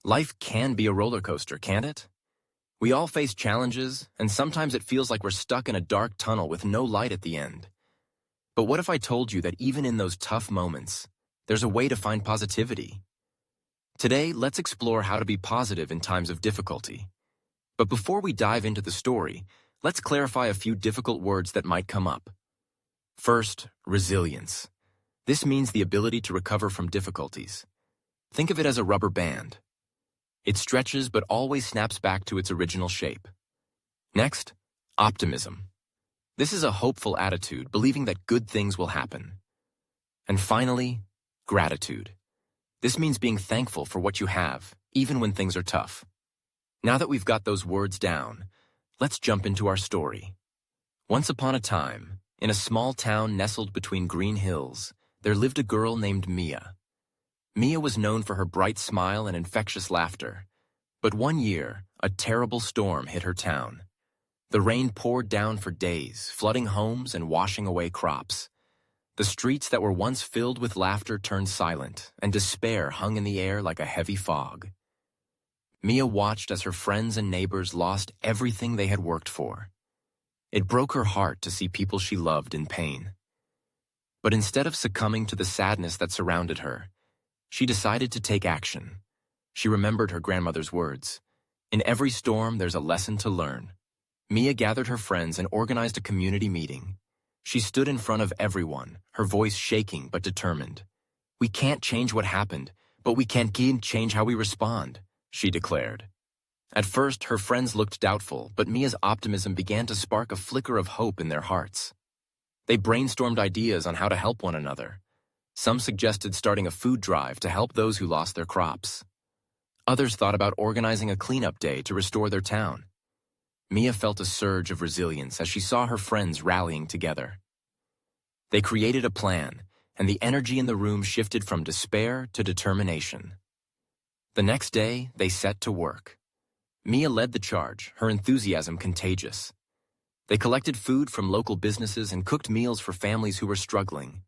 Life can be a roller coaster, can't it? We all face challenges, and sometimes it feels like we're stuck in a dark tunnel with no light at the end. But what if I told you that even in those tough moments, there's a way to find positivity? Today, let's explore how to be positive in times of difficulty. But before we dive into the story, let's clarify a few difficult words that might come up. First, resilience. This means the ability to recover from difficulties. Think of it as a rubber band. It stretches but always snaps back to its original shape. Next, optimism. This is a hopeful attitude, believing that good things will happen. And finally, gratitude. This means being thankful for what you have, even when things are tough. Now that we've got those words down, let's jump into our story. Once upon a time, in a small town nestled between green hills, there lived a girl named Mia. Mia was known for her bright smile and infectious laughter. But one year, a terrible storm hit her town. The rain poured down for days, flooding homes and washing away crops. The streets that were once filled with laughter turned silent, and despair hung in the air like a heavy fog. Mia watched as her friends and neighbors lost everything they had worked for. It broke her heart to see people she loved in pain. But instead of succumbing to the sadness that surrounded her, she decided to take action. She remembered her grandmother's words. In every storm, there's a lesson to learn. Mia gathered her friends and organized a community meeting. She stood in front of everyone, her voice shaking but determined. "We can't change what happened, but we can change how we respond," she declared. At first, her friends looked doubtful, but Mia's optimism began to spark a flicker of hope in their hearts. They brainstormed ideas on how to help one another. Some suggested starting a food drive to help those who lost their crops. Others thought about organizing a cleanup day to restore their town. Mia felt a surge of resilience as she saw her friends rallying together. They created a plan, and the energy in the room shifted from despair to determination. The next day, they set to work. Mia led the charge, her enthusiasm contagious. They collected food from local businesses and cooked meals for families who were struggling.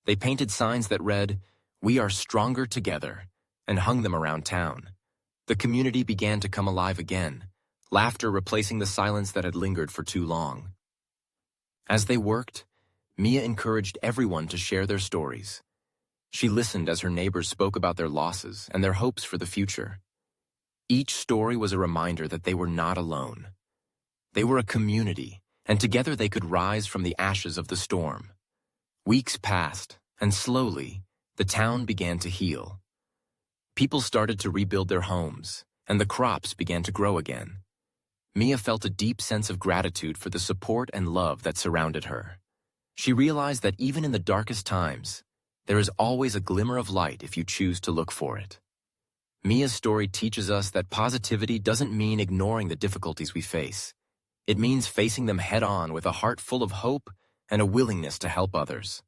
They painted signs that read, "We are stronger together," and hung them around town. The community began to come alive again, laughter replacing the silence that had lingered for too long. As they worked, Mia encouraged everyone to share their stories. She listened as her neighbors spoke about their losses and their hopes for the future. Each story was a reminder that they were not alone. They were a community, and together they could rise from the ashes of the storm. Weeks passed, and slowly, the town began to heal. People started to rebuild their homes, and the crops began to grow again. Mia felt a deep sense of gratitude for the support and love that surrounded her. She realized that even in the darkest times, there is always a glimmer of light if you choose to look for it. Mia's story teaches us that positivity doesn't mean ignoring the difficulties we face. It means facing them head-on with a heart full of hope and a willingness to help others.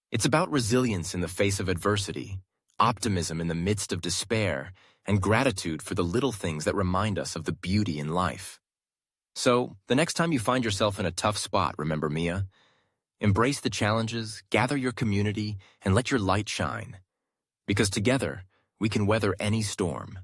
It's about resilience in the face of adversity, optimism in the midst of despair, and gratitude for the little things that remind us of the beauty in life. So, the next time you find yourself in a tough spot, remember Mia. Embrace the challenges, gather your community, and let your light shine. Because together, we can weather any storm.